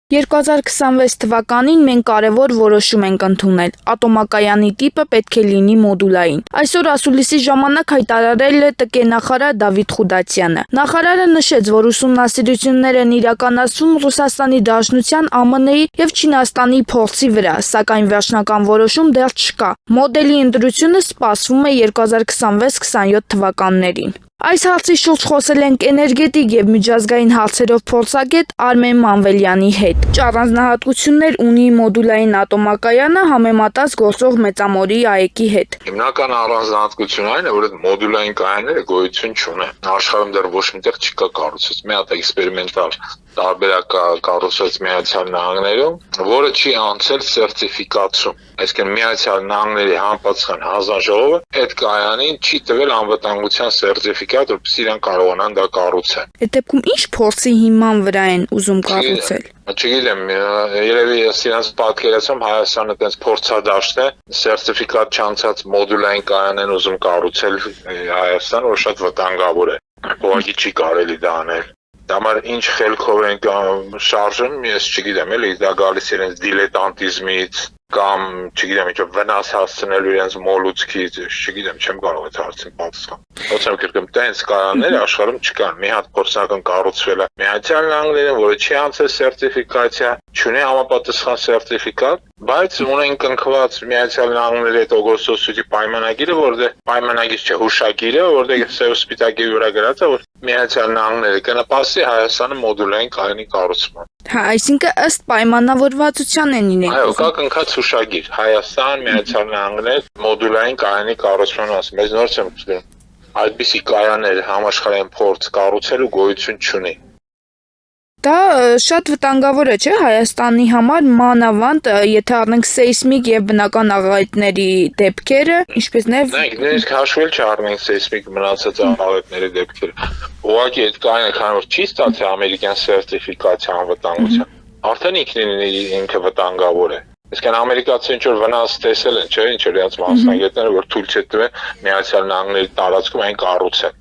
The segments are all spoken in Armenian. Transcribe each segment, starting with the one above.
2026 թվականին մենք կարևոր որոշում ենք ընդունել. ատոմակայանի տիպը պետք է լինի մոդուլային։ Այսօր ասուլիսի ժամանակ հայտարարել է ՏԿ նախարար Դավիթ Խուդատյանը։ Նախարարը նշեց, որ ուսումնասիրություններ են իրականացվում Ռուսաստանի Դաշնության, ԱՄՆ-ի եւ Չինաստանի փորձի վրա, սակայն վերջնական որոշում դեռ չկա։ Մոդելի ընտրությունը սպասվում է 2026-27 թվականներին։ Այս հարցի շուրջ խոսել ենք էներգետիկ եւ միջազգային հարցերով փորձագետ Արմեն Մանվելյանի հետ։ Առանձնահատկություններ ունի մոդուլային ատոմակայանը համեմատած գործող մեծամորի ԱԵԿ-ի հետ։ Հիմնական առանձնահատկությունն այն է, որ այդ մոդուլային կայանները գոյություն չունեն։ Աշխարհում դեռ ոչ մի տեղ չկա կառուցված։ Մի հատ էքսպերիմենտալ տարբերակ կառուցված Միացյալ Նահանգներում, որը չի անցել սերտիֆիկացում։ Այսինքն Միացյալ Նահանգների համապատասխան հանձնաժողովը այդ կայանին չի տվել անվտանգության սերտիֆիկատ, որպեսզի իրեն կարողանան դա կառուցել։ Այդ դեպքում ինչ փորձի հիման վրա են ուզում կառուցել։ Չգիտեմ, երևի ես իրենց պատկերացում Հայաստանը այդպես փորձադաշտ է, սերտիֆիկատ չանցած մոդուլային կայան են ուզում կառուցել Հայաստան, որ շատ վտանգավոր է։ Ուղղակի չի կարելի դա անել։ Դամար ինչ խելքով են շարժում, ես չգիտեմ, էլի դա գալիս իրենց դիլետանտիզմից կամ չգիտեմ, ինչ վնաս հասցնելու իրենց մոլուցքից, չգիտեմ, չեմ կարող այդ հարցին պատասխանել։ Ոնց եմ կրկնում, տենց կայանները աշխարհում չկան։ Մի հատ փորձնական կառուցվել է Միացյալ Նահանգներում, որը չի անցել սերտիֆիկացիա, չունի համապատասխան սերտիֆիկատ, բայց ունեն կնքված Միացյալ Նահանգների հետ օգոստոսի պայմանագիրը, որտեղ պայմանագիր չէ, հուշագիրը, որտեղ սև սպիտակի վրա գրած է, որ Միացյալ Նահանգները կնպաստի Հայաստանը մոդուլային կայանի կառուցման։ Հա, այսինքն ըստ պայմանավորվածության են իրենք։ Այո, կա կնքած հուշագիր Հայաստան, Միացյալ Նահանգներ մոդուլային կայանի կառուցման մասին։ Մեզ նոր չեմ ասում, այդպիսի կայաններ համաշխարհային փորձ կառուցելու գոյություն չունի։ Դա շատ վտանգավոր է, չէ՞, Հայաստանի համար, մանավանդ եթե առնենք սեյսմիկ եւ բնական աղետների դեպքերը, ինչպես նաեւ նույնիսկ հաշվել չառնենք սեյսմիկ մնացած աղետների դեպքերը։ Ուղղակի այդ կայանը քանի որ չի ստացել ամերիկյան սերտիֆիկացիա անվտանգության, արդեն ինքը վտանգավոր է։ Իսկ ամերիկացիները ինչ որ վնաս տեսել են, չէ՞, ինչ որ իրաց մասնագետները, որ թույլ չտվեն Միացյալ Նահանգների տարածքում այն կառուցեն։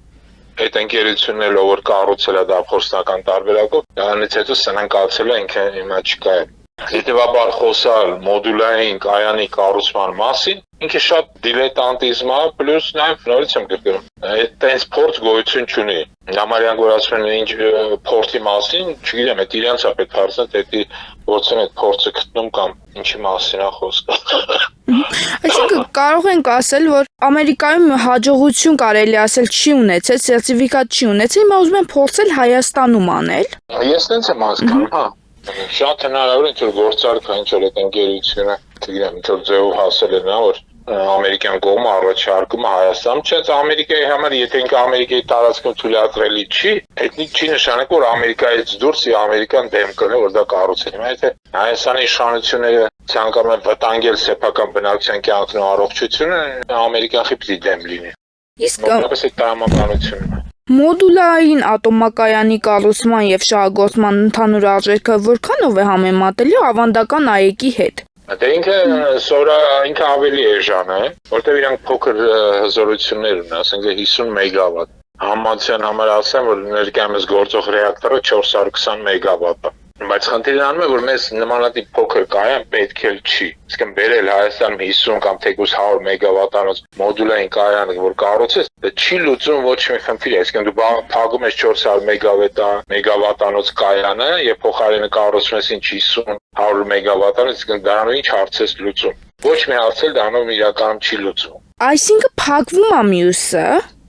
Այդ ընկերությունները, որ կառուցել է դա փորձնական տարբերակով, դրանից հետո սնանք ացել է ինքը հիմա չկա։ Հետևաբար խոսալ մոդուլային կայանի կառուցման մասին, ինքը շատ դիլետանտիզմ է, պլյուս նաև նորից եմ կրկնում, այդտենց փորձ գոյություն չունի։ Համարյան որ ասում են ինչ փորձի մասին, չգիտեմ, այդ իրենց է պետք հարցնել, թե ոնց են այդ փորձը գտնում կամ ինչի մասին է խոսքը։ Այսինքն կարող ենք ասել, որ Ամերիկայում հաջողություն կարելի ասել չի ունեցել, սերտիֆիկատ չի ունեցել, հիմա ուզում են փորձել Հայաստանում անել։ Ես տենց եմ հասկանում, հա։ Շատ հնարավոր է, որ գործարքը ինչ որ այդ ընկերությունը, չգիտեմ, ինչ որ ձևով հասել է նա, որ ամերիկյան կողմը առաջարկում է Հայաստան, չէ՞ Ամերիկայի համար, եթե ինքը Ամերիկայի տարածքում թույլատրելի չի, այդ չի նշանակում, որ Ամերիկայից դուրս ի ամերիկան դեմ կլինի, որ դա կառուցել։ Հիմա եթե Հայաստանի իշխանությունները ցանկանում են վտանգել սեփական բնակչության կյանքն ու առողջությունը, ամերիկան խիպտի դեմ լինի։ Իսկ Որպես այդ տրամաբանությունն է։ Մոդուլային ատոմակայանի կառուցման եւ շահագործման ընդհանուր արժեքը որքանով է համեմատելի ավանդական ԱԵԿ-ի հետ։ Դե ինքը ավելի էժան է, որտեղ իրանք փոքր հզորություններ ունեն, ասենք 50 մեգավատ։ Համացան համար ասեմ, որ ներկայումս գործող ռեակտորը 420 մեգավատ է։ Բայց խնդիրն անում է, որ մեզ նմանատիպ փոքր կայան պետք էլ չի։ Իսկն բերել Հայաստանում 50 կամ թեկուզ 100 մեգավատանոց մոդուլային կայան, որ կառուցես, դա չի լուծում ոչ մի խնդիր։ Այսինքն դու փակում ես 400 մեգավատանոց կայանը եւ փոխարենը կառուցում ես ինչ 50-100 մեգավատանոց, իսկն դրանով ինչ հարց ես լուծում։ Ոչ մի հարց էլ դրանով իրականում չի լուծում։ Այսինքն փակվում է մյուսը։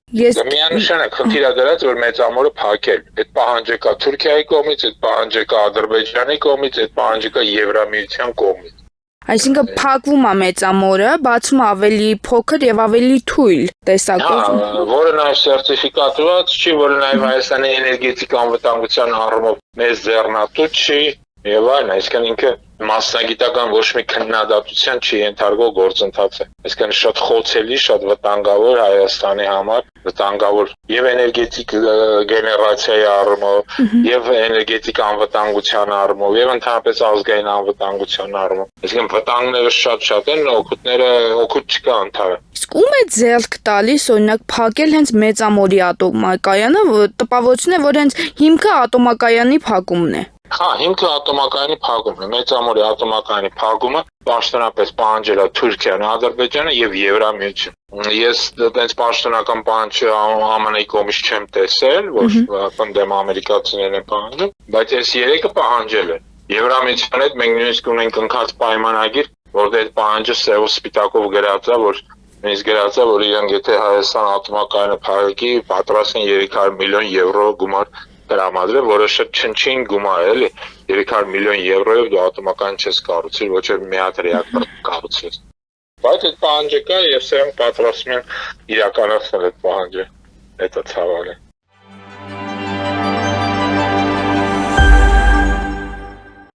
Դա միանշանակ խնդիրը դրած որ մեծամորը փակել։ Այդ պահանջը կա Թուրքիայի կողմից, այդ պահանջը կա Ադրբեջանի կողմից, այդ պահանջը կա Եվրամիության կողմից։ Այսինքն փակվում է մեծամորը, բացվում ավելի փոքր եւ ավելի թույլ տեսակով։ Որը նաև սերտիֆիկատված չի, որը նաև Հայաստանի էներգետիկ անվտանգության առումով մեծ ձեռնատու չի եւ այլն, այսինքն ինքը մասնագիտական ոչ մի քննադատության չի ենթարկող գործընթաց է։ Այսինքն շատ խոցելի, շատ վտանգավոր Հայաստանի համար, վտանգավոր եւ էներգետիկ գեներացիայի առումով, եւ էներգետիկ անվտանգության առումով, եւ ընդհանրապես ազգային անվտանգության առումով։ Այսինքն վտանգները շատ են, օգուտ չկա ընդհանրապես։ Իսկ ում է ձեռք տալիս օրինակ փակել հենց մեծամորի ատոմակայանը, տպավորություն է, որ հենց հիմքը ատոմակայանի փակումն է։ Հա, հիմքը ատոմակայանի փակումն է, մեծամորի ատոմակայանի փակումը պաշտոնապես պահանջել է Թուրքիան, Ադրբեջանը եւ Եվրամիությունը։ Ես այդպես պաշտոնական պահանջը ԱՄՆ-ի կողմից չեմ տեսել, որ ընդդեմ ամերիկացիներն են պահանջում, բայց այս երեքը պահանջել են։ Եվրամիության հետ մենք նույնիսկ ունենք ընկած պայմանագիր, որտեղ այդ պահանջը սև ու սպիտակով գրած է, որ նույնիսկ գրած է, որ իրենք եթե Հայաստան ատոմակայանը փակի, պատրաստ են 300 միլիոն եվրո գումար տրամադրել, որը շատ չնչին գումար է, էլի 300 միլիոն եվրոյով դու ատոմական չես կառուցել, ոչ էլ մի հատ ռեակտոր կառուցես։ Բայց այդ պահանջը կա եւ սրանք պատրաստ են իրականացնել այդ պահանջը։ Դա ցավալ է։